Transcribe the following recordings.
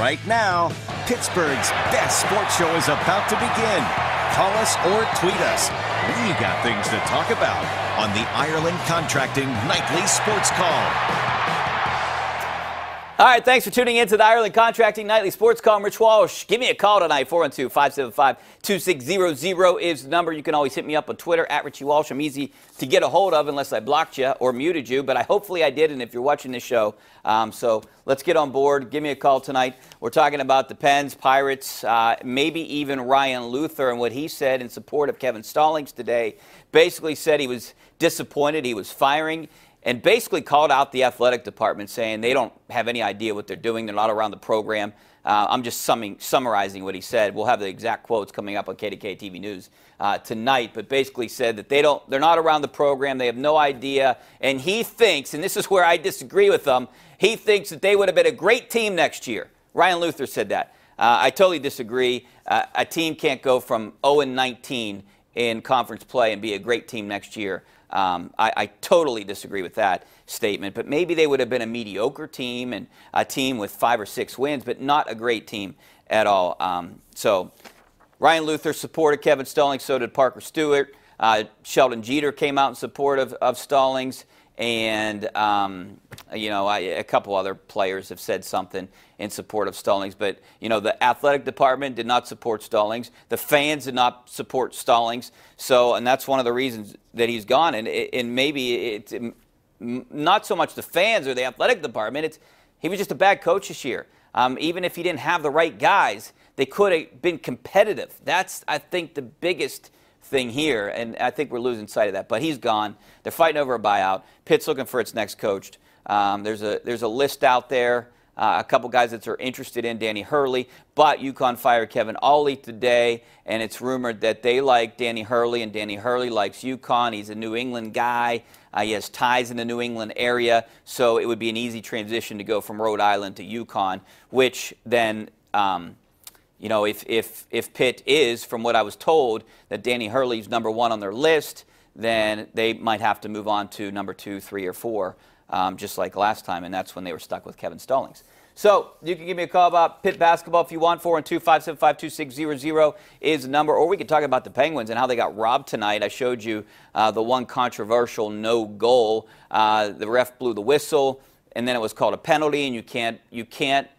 Right now, Pittsburgh's best sports show is about to begin. Call us or tweet us. We got things to talk about on the Ireland Contracting Nightly Sports Call. All right, thanks for tuning in to the Ireland Contracting Nightly Sports Call. I'm Rich Walsh. Give me a call tonight. 412-575-2600 is the number. You can always hit me up on Twitter, @Richie Walsh. I'm easy to get a hold of unless I blocked you or muted you, but hopefully I didn't if you're watching this show. So let's get on board. Give me a call tonight. We're talking about the Pens, Pirates, maybe even Ryan Luther and what he said in support of Kevin Stallings today. Basically said he was disappointed, he was firing, and basically called out the athletic department, saying they don't have any idea what they're doing. They're not around the program. I'm just summarizing what he said. We'll have the exact quotes coming up on KDKA-TV News tonight, but basically said that they're not around the program. They have no idea. And he thinks, and this is where I disagree with him, he thinks that they would have been a great team next year. Ryan Luther said that. I totally disagree. A team can't go from 0-19 in conference play and be a great team next year. I totally disagree with that statement, but maybe they would have been a mediocre team and a team with 5 or 6 wins, but not a great team at all. So Ryan Luther supported Kevin Stallings, so did Parker Stewart. Sheldon Jeter came out in support of Stallings, and a couple other players have said something in support of Stallings. But the athletic department did not support Stallings. The fans did not support Stallings. So, and that's one of the reasons that he's gone. And maybe it's not so much the fans or the athletic department. He was just a bad coach this year. Even if he didn't have the right guys, they could have been competitive. That's, I think, the biggest thing here, and I think we're losing sight of that. But he's gone. They're fighting over a buyout. Pitt's looking for its next coach. There's a list out there. A couple guys that are interested in Danny Hurley, but UConn fired Kevin Ollie today, and it's rumored that they like Danny Hurley, and Danny Hurley likes UConn. He's a New England guy. He has ties in the New England area, so it would be an easy transition to go from Rhode Island to UConn, which then, if Pitt is, from what I was told, that Danny Hurley's #1 on their list, then they might have to move on to number 2, 3, or 4. Just like last time, and that's when they were stuck with Kevin Stallings. So you can give me a call about Pitt basketball if you want. 412-575-2600 is the number, or we could talk about the Penguins and how they got robbed tonight. I showed you the one controversial no goal. The ref blew the whistle, and then it was called a penalty, and you can't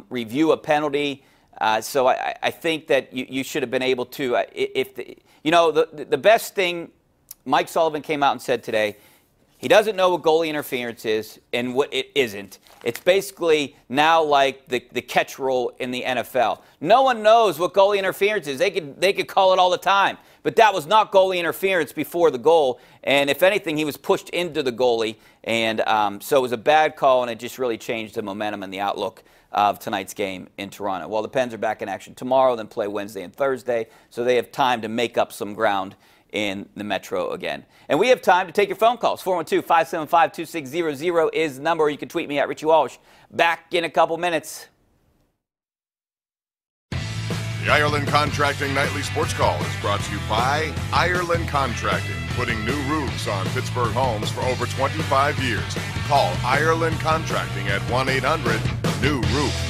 review a penalty. So I think that you should have been able to. The best thing Mike Sullivan came out and said today. He doesn't know what goalie interference is and what it isn't. It's basically now like the catch rule in the NFL. No one knows what goalie interference is. They could call it all the time. But that was not goalie interference before the goal. And if anything, he was pushed into the goalie. And so it was a bad call, and it just really changed the momentum and the outlook of tonight's game in Toronto. Well, the Pens are back in action tomorrow, then play Wednesday and Thursday. So they have time to make up some ground in the Metro again. And we have time to take your phone calls. 412-575-2600 is the number. You can tweet me at Richie Walsh. Back in a couple minutes. The Ireland Contracting Nightly Sports Call is brought to you by Ireland Contracting, putting new roofs on Pittsburgh homes for over 25 years. Call Ireland Contracting at 1-800-NEW-ROOF.